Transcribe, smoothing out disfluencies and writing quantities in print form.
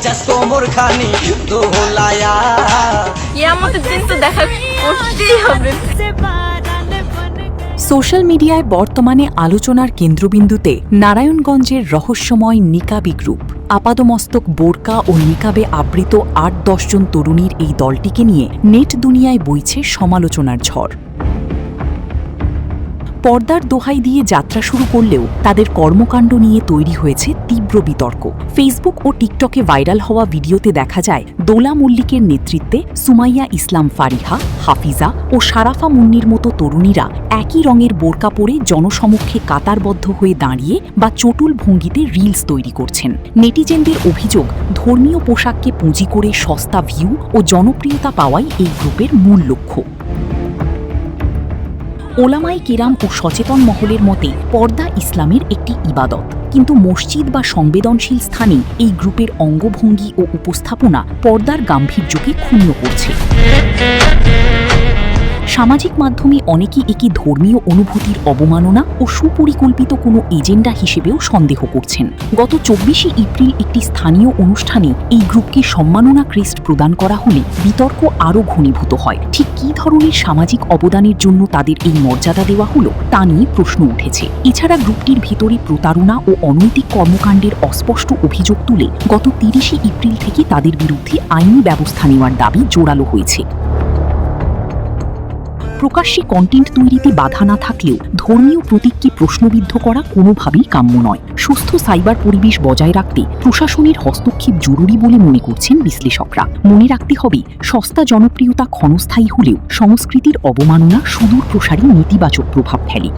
যাস কোমর খানি দোলায়া। আমাদের দিন তো দেখা করতেই হবে। সোশ্যাল মিডিয়ায় বর্তমানে আলোচনার কেন্দ্রবিন্দুতে নারায়ণগঞ্জের রহস্যময় নিকাবি গ্রুপ। আপাদমস্তক বোরকা ও নিকাবে আবৃত ৮-১০ জন তরুণীর এই দলটিকে নিয়ে নেট দুনিয়ায় বইছে সমালোচনার ঝড়। পর্দার দোহাই দিয়ে যাত্রা শুরু করলেও তাদের কর্মকাণ্ড নিয়ে তৈরি হয়েছে তীব্র বিতর্ক। ফেসবুক ও টিকটকে ভাইরাল হওয়া ভিডিওতে দেখা যায় দোলা মল্লিকের নেতৃত্বে সুমাইয়া ইসলাম ফারিহা, হাফিজা ও শারাফা মুন্নির মতো তরুণীরা একই রঙের বোরকা পরে জনসমক্ষে কাতারবদ্ধ হয়ে দাঁড়িয়ে বা চটুল ভঙ্গিতে রিলস তৈরি করছেন। নেটিজেনদের অভিযোগ, ধর্মীয় পোশাককে পুঁজি করে সস্তা ভিউ ও জনপ্রিয়তা পাওয়াই এই গ্রুপের মূল লক্ষ্য। ওলামায়ে কেরাম ও সচেতন মহলের মতে পর্দা ইসলামের একটি ইবাদত, কিন্তু মসজিদ বা সংবেদনশীল স্থানে এই গ্রুপের অঙ্গভঙ্গি ও উপস্থাপনা পর্দার গাম্ভীর্যকে ক্ষুণ্ণ করছে। সামাজিক মাধ্যমে অনেকে একে ধর্মীয় অনুভূতির অবমাননা ও সুপরিকল্পিত কোনো এজেন্ডা হিসেবেও সন্দেহ করছেন। গত ২৪শে এপ্রিল একটি স্থানীয় অনুষ্ঠানে এই গ্রুপকে সম্মাননা ক্রেস্ট প্রদান করা হলে বিতর্ক আরও ঘনীভূত হয়। ঠিক কী ধরনের সামাজিক অবদানের জন্য তাদের এই মর্যাদা দেওয়া হলো তা নিয়ে প্রশ্ন উঠেছে। এছাড়া গ্রুপটির ভিতরে প্রতারণা ও অনৈতিক কর্মকাণ্ডের অস্পষ্ট অভিযোগ তুলে গত ৩০শে এপ্রিল থেকে তাদের বিরুদ্ধে আইনি ব্যবস্থা নেওয়ার দাবি জোরালো হয়েছে। প্রকাশ্যে কন্টেন্ট তৈরিতে বাধা না থাকলেও ধর্মীয় প্রতীককে প্রশ্নবিদ্ধ করা কোনোভাবেই কাম্য নয়। সুস্থ সাইবার পরিবেশ বজায় রাখতে প্রশাসনের হস্তক্ষেপ জরুরি বলে মনে করছেন বিশ্লেষকরা। মনে রাখতে হবে, সস্তা জনপ্রিয়তা ক্ষণস্থায়ী হলেও সংস্কৃতির অবমাননা সুদূর প্রসারী নেতিবাচক প্রভাব ফেলে।